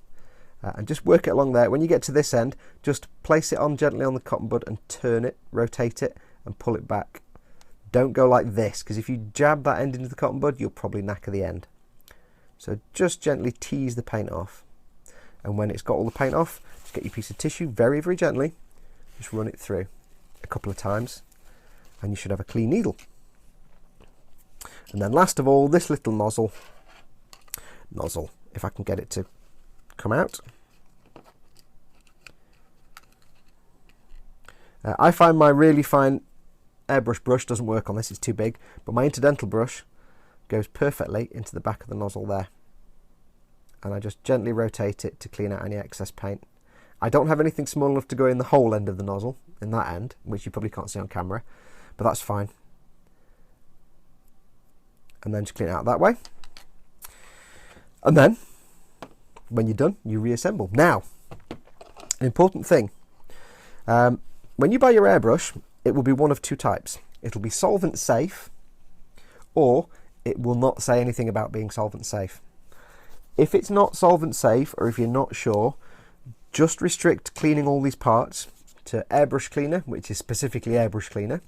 And just work it along there. When you get to this end, just place it on gently on the cotton bud and turn it, rotate it and pull it back. Don't go like this, because if you jab that end into the cotton bud, you'll probably knacker the end. So just gently tease the paint off. And when it's got all the paint off, just get your piece of tissue, very, very gently, just run it through a couple of times, and you should have a clean needle. And then last of all, this little nozzle, if I can get it to come out. I find my really fine airbrush brush doesn't work on this, it's too big, but my interdental brush goes perfectly into the back of the nozzle there. And I just gently rotate it to clean out any excess paint. I don't have anything small enough to go in the whole end of the nozzle, in that end, which you probably can't see on camera, but that's fine. And then just clean it out that way. And then, when you're done, you reassemble. Now, an important thing. When you buy your airbrush, it will be one of two types. It'll be solvent safe, or it will not say anything about being solvent safe. If it's not solvent safe, or if you're not sure, just restrict cleaning all these parts to airbrush cleaner, which is specifically airbrush cleaner,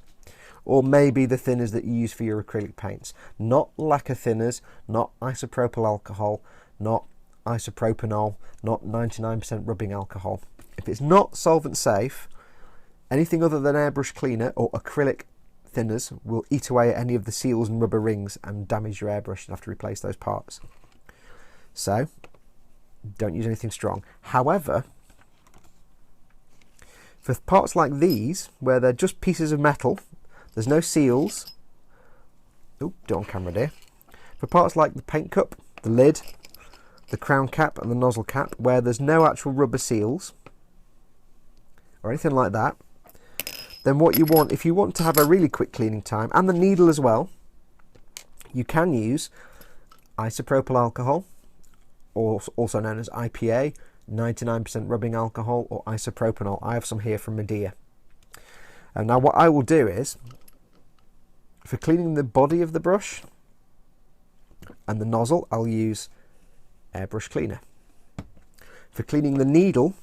or maybe the thinners that you use for your acrylic paints. Not lacquer thinners, not isopropyl alcohol, not isopropanol, not 99% rubbing alcohol. If it's not solvent safe, anything other than airbrush cleaner or acrylic thinners will eat away at any of the seals and rubber rings and damage your airbrush. You have to replace those parts. So don't use anything strong. However, for parts like these, where they're just pieces of metal, there's no seals. Oh, do it on camera, dear. For parts like the paint cup, the lid, the crown cap and the nozzle cap, where there's no actual rubber seals or anything like that, then what you want, if you want to have a really quick cleaning time, and the needle as well, you can use isopropyl alcohol also known as IPA, 99% rubbing alcohol, or isopropanol. I have some here from Medea. And now what I will do is, for cleaning the body of the brush and the nozzle, I'll use airbrush cleaner. For cleaning the needle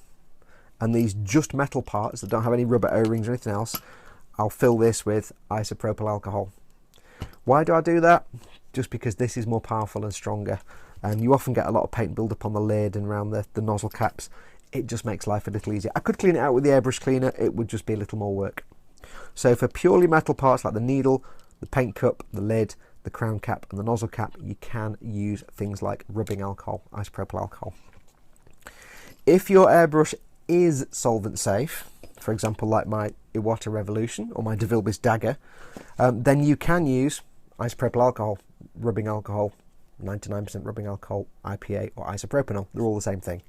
and these just metal parts that don't have any rubber O-rings or anything else, I'll fill this with isopropyl alcohol. Why do I do that? Just because this is more powerful and stronger, and you often get a lot of paint build up on the lid and around the nozzle caps. It just makes life a little easier. I could clean it out with the airbrush cleaner, it would just be a little more work. So for purely metal parts like the needle, the paint cup, the lid, the crown cap and the nozzle cap, you can use things like rubbing alcohol, isopropyl alcohol. If your airbrush is solvent safe, for example like my Iwata Revolution or my DeVilbiss Dagger, then you can use isopropyl alcohol, rubbing alcohol, 99% rubbing alcohol, IPA or isopropanol. They're all the same thing.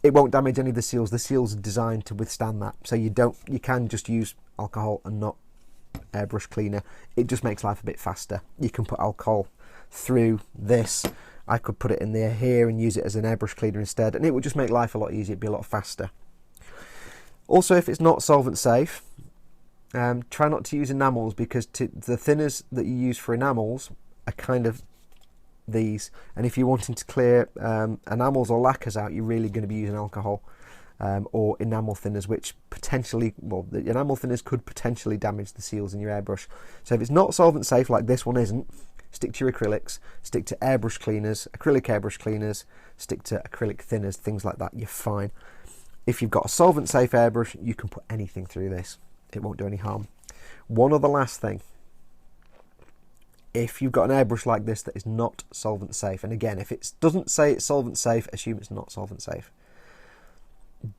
It won't damage any of the seals. The seals are designed to withstand that, so you can just use alcohol and not airbrush cleaner. It just makes life a bit faster. You can put alcohol through this. I could put it in there here and use it as an airbrush cleaner instead, and it would just make life a lot easier. It'd be a lot faster. Also, if it's not solvent safe, try not to use enamels, because the thinners that you use for enamels are kind of these, and if you're wanting to clear enamels or lacquers out, you're really going to be using alcohol or enamel thinners, which potentially, well, the enamel thinners could potentially damage the seals in your airbrush. So if it's not solvent safe, like this one isn't, stick to your acrylics, stick to airbrush cleaners, acrylic airbrush cleaners, stick to acrylic thinners, things like that. You're fine. If you've got a solvent safe airbrush, you can put anything through this. It won't do any harm. One other last thing. If you've got an airbrush like this that is not solvent safe, and again, if it doesn't say it's solvent safe, assume it's not solvent safe.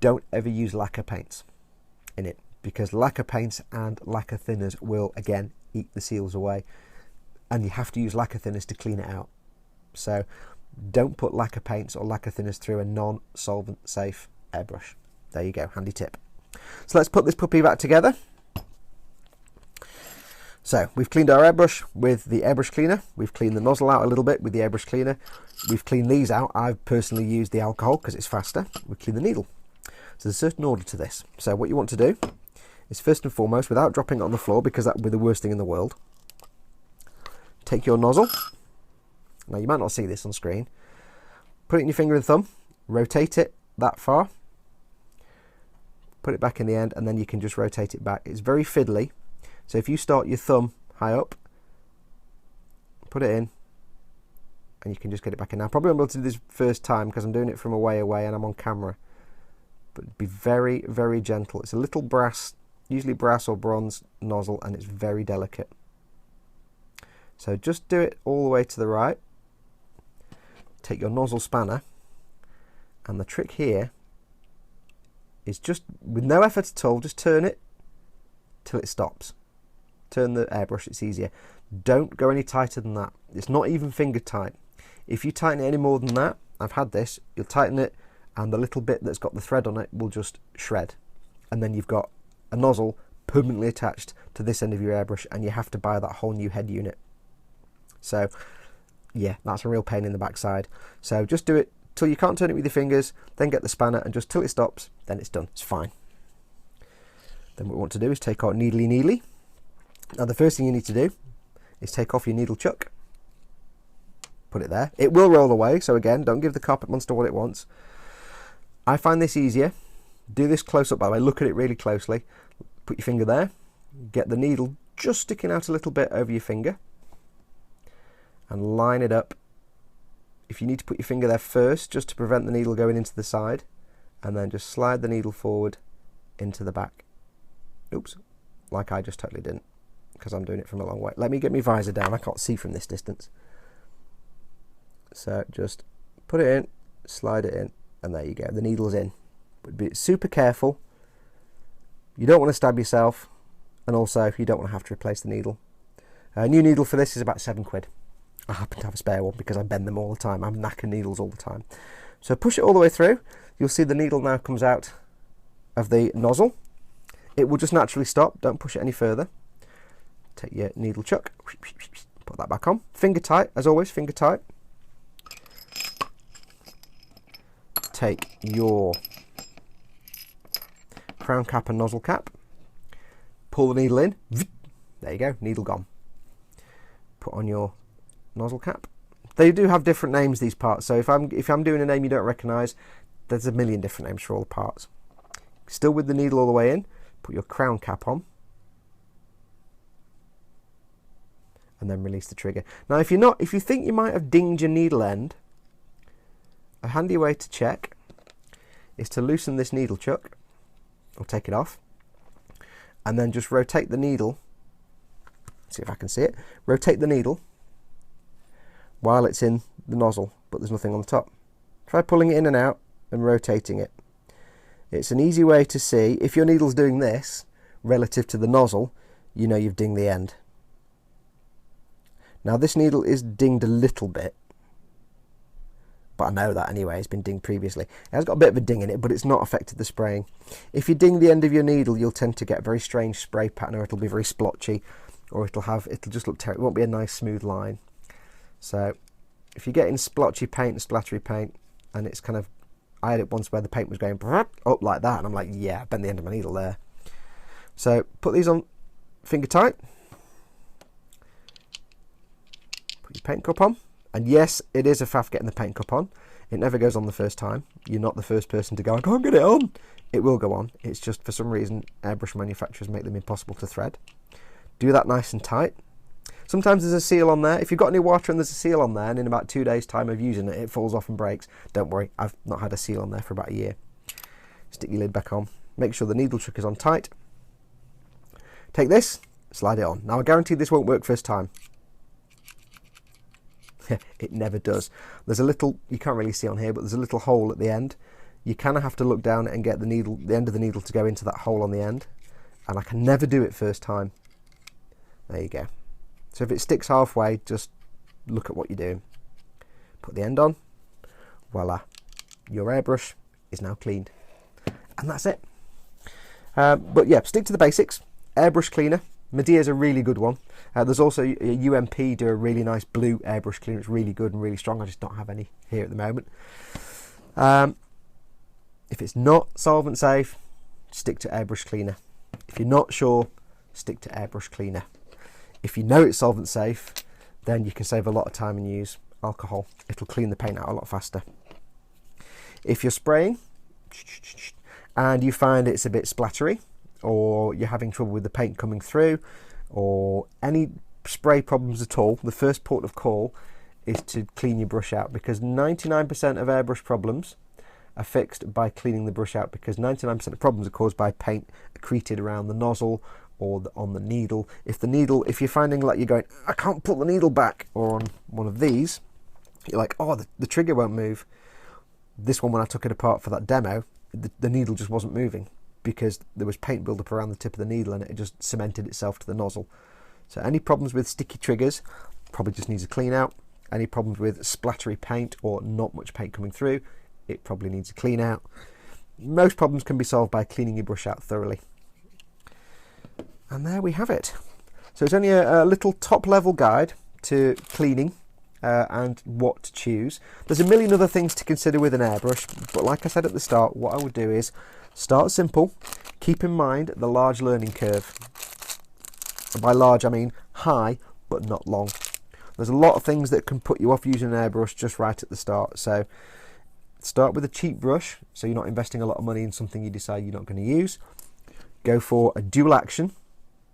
Don't ever use lacquer paints in it, because lacquer paints and lacquer thinners will, again, eat the seals away, and you have to use lacquer thinners to clean it out. So don't put lacquer paints or lacquer thinners through a non-solvent safe airbrush. There you go, handy tip. So let's put this puppy back together. So we've cleaned our airbrush with the airbrush cleaner. We've cleaned the nozzle out a little bit with the airbrush cleaner. We've cleaned these out. I've personally used the alcohol because it's faster. We clean the needle. So there's a certain order to this. So what you want to do is, first and foremost, without dropping it on the floor, because that would be the worst thing in the world, take your nozzle. Now you might not see this on screen. Put it in your finger and thumb. Rotate it that far. Put it back in the end, and then you can just rotate it back. It's very fiddly. So if you start your thumb high up, put it in, and you can just get it back in. Now, I probably won't be able to do this first time because I'm doing it from a way away and I'm on camera. But be very, very gentle. It's a little brass, usually brass or bronze nozzle, and it's very delicate. So just do it all the way to the right. Take your nozzle spanner, and the trick here is just, with no effort at all, just turn it till it stops. Turn the airbrush, it's easier. Don't go any tighter than that. It's not even finger tight. If you tighten it any more than that, I've had this, you'll tighten it and the little bit that's got the thread on it will just shred. And then you've got a nozzle permanently attached to this end of your airbrush, and you have to buy that whole new head unit. So yeah, that's a real pain in the backside. So just do it till you can't turn it with your fingers, then get the spanner and just till it stops, then it's done, it's fine. Then what we want to do is take out needly. Now the first thing you need to do is take off your needle chuck. Put it there. It will roll away, so again, don't give the carpet monster what it wants. I find this easier. Do this close up, by the way. Look at it really closely. Put your finger there. Get the needle just sticking out a little bit over your finger. And line it up. If you need to put your finger there first, just to prevent the needle going into the side. And then just slide the needle forward into the back. Oops, like I just totally didn't, because I'm doing it from a long way. Let me get my visor down, I can't see from this distance. So just put it in, slide it in, and there you go, the needle's in. But be super careful. You don't want to stab yourself, and also you don't want to have to replace the needle. A new needle for this is about £7. I happen to have a spare one because I bend them all the time. I'm knacking needles all the time. So push it all the way through. You'll see the needle now comes out of the nozzle. It will just naturally stop. Don't push it any further. Take your needle chuck, put that back on. Finger tight, as always, finger tight. take your crown cap and nozzle cap, pull the needle in, there you go, needle gone. Put on your nozzle cap. They do have different names, these parts, so if I'm doing a name you don't recognise, there's a million different names for all the parts. Still with the needle all the way in, put your crown cap on, and then release the trigger. Now if you think you might have dinged your needle end, a handy way to check is to loosen this needle chuck, or take it off, and then just rotate the needle. See if I can see it. Rotate the needle while it's in the nozzle, but there's nothing on the top. Try pulling it in and out and rotating it. It's an easy way to see if your needle's doing this relative to the nozzle, you know you've dinged the end. Now this needle is dinged a little bit, but I know that anyway, it's been dinged previously. It has got a bit of a ding in it, but it's not affected the spraying. If you ding the end of your needle, you'll tend to get a very strange spray pattern, or it'll be very splotchy, or it'll just look terrible. It won't be a nice smooth line. So if you're getting splotchy paint and splattery paint, and it's kind of, I had it once where the paint was going up like that, and I'm like, yeah, I bent the end of my needle there. So put these on finger tight. Put your paint cup on. And yes, it is a faff getting the paint cup on. It never goes on the first time. You're not the first person to go, I can't get it on. It will go on. It's just, for some reason, airbrush manufacturers make them impossible to thread. Do that nice and tight. Sometimes there's a seal on there. If you've got any water and there's a seal on there, and in about 2 days' time of using it, it falls off and breaks, don't worry. I've not had a seal on there for about a year. Stick your lid back on. Make sure the needle chuck is on tight. Take this, slide it on. Now, I guarantee this won't work first time. It never does. There's a little, you can't really see on here, but there's a little hole at the end. You kind of have to look down and get the end of the needle to go into that hole on the end. And I can never do it first time. There you go. So if it sticks halfway, just look at what you're doing. Put the end on. Voila. Your airbrush is now cleaned. And that's it. But yeah, stick to the basics. Airbrush cleaner. Medea's a really good one. There's also UMP do a really nice blue airbrush cleaner. It's really good and really strong. I just don't have any here at the moment. If it's not solvent safe, stick to airbrush cleaner. If you're not sure, stick to airbrush cleaner. If you know it's solvent safe, then you can save a lot of time and use alcohol. It'll clean the paint out a lot faster. If you're spraying and you find it's a bit splattery, or you're having trouble with the paint coming through, or any spray problems at all, the first port of call is to clean your brush out, because 99% of airbrush problems are fixed by cleaning the brush out, because 99% of problems are caused by paint accreted around the nozzle or on the needle. If you're finding like you're going, I can't pull the needle back, or on one of these, you're like, oh, the trigger won't move. This one, when I took it apart for that demo, the needle just wasn't moving, because there was paint buildup around the tip of the needle and it just cemented itself to the nozzle. So any problems with sticky triggers, probably just needs a clean out. Any problems with splattery paint or not much paint coming through, it probably needs a clean out. Most problems can be solved by cleaning your brush out thoroughly. And there we have it. So it's only a little top level guide to cleaning and what to choose. There's a million other things to consider with an airbrush, but like I said at the start, what I would do is start simple. Keep in mind the large learning curve. And by large, I mean high, but not long. There's a lot of things that can put you off using an airbrush just right at the start. So start with a cheap brush, so you're not investing a lot of money in something you decide you're not going to use. Go for a dual action,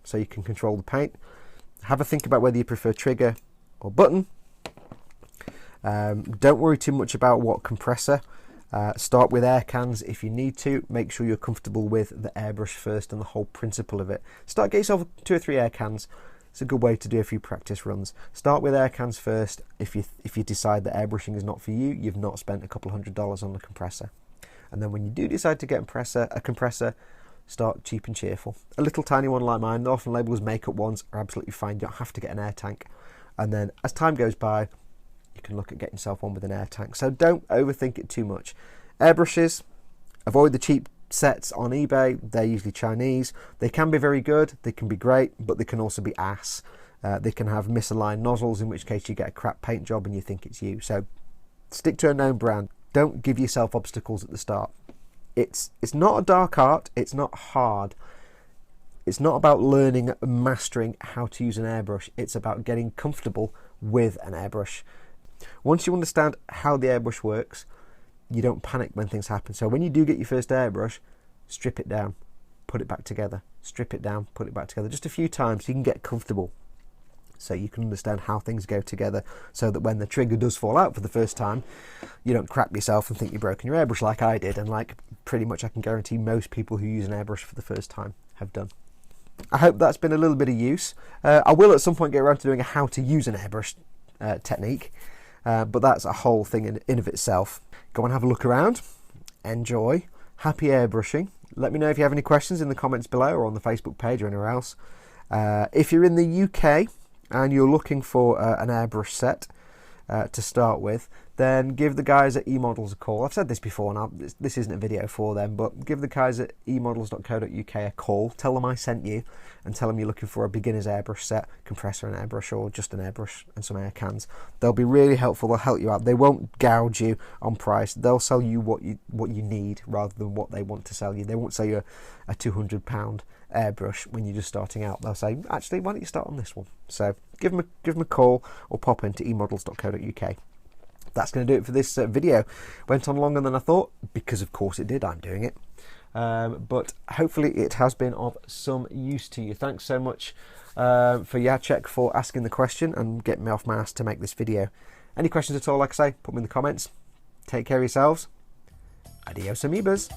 so you can control the paint. Have a think about whether you prefer trigger or button. Don't worry too much about what compressor. Start with air cans if you need to. Make sure you're comfortable with the airbrush first and the whole principle of it. Get yourself 2 or 3 air cans. It's a good way to do a few practice runs. Start with air cans first. If you decide that airbrushing is not for you, you've not spent a couple $100 on a compressor. And then when you do decide to get a compressor, start cheap and cheerful. A little tiny one like mine, often labelled as makeup ones, are absolutely fine. You don't have to get an air tank. And then as time goes by, you can look at getting yourself one with an air tank. So don't overthink it too much. Airbrushes, avoid the cheap sets on eBay. They're usually Chinese. They can be very good, they can be great, but they can also be ass. They can have misaligned nozzles, in which case you get a crap paint job and you think it's you. So stick to a known brand. Don't give yourself obstacles at the start. It's not a dark art. It's not hard. It's not about learning and mastering how to use an airbrush. It's about getting comfortable with an airbrush. Once you understand how the airbrush works, you don't panic when things happen. So when you do get your first airbrush, strip it down, put it back together, strip it down, put it back together, just a few times so you can get comfortable, so you can understand how things go together, so that when the trigger does fall out for the first time, you don't crap yourself and think you've broken your airbrush like I did, and like pretty much I can guarantee most people who use an airbrush for the first time have done. I hope that's been a little bit of use. I will at some point get around to doing a how to use an airbrush technique, but that's a whole thing in of itself. Go and have a look around, enjoy, happy airbrushing. Let me know if you have any questions in the comments below or on the Facebook page or anywhere else. If you're in the UK and you're looking for an airbrush set to start with, then give the guys at eModels a call. I've said this before, and this isn't a video for them, but give the guys at emodels.co.uk a call. Tell them I sent you, and tell them you're looking for a beginner's airbrush set, compressor and airbrush, or just an airbrush and some air cans. They'll be really helpful. They'll help you out. They won't gouge you on price. They'll sell you what you need rather than what they want to sell you. They won't sell you a £200 airbrush when you're just starting out. They'll say, actually, why don't you start on this one? So give them a call or pop into emodels.co.uk. That's going to do it for this video. Went on longer than I thought, because of course it did. I'm doing it. But hopefully it has been of some use to you. Thanks so much for Jacek for asking the question and getting me off my ass to make this video. Any questions at all, like I say, put them in the comments. Take care of yourselves. Adios, amoebas.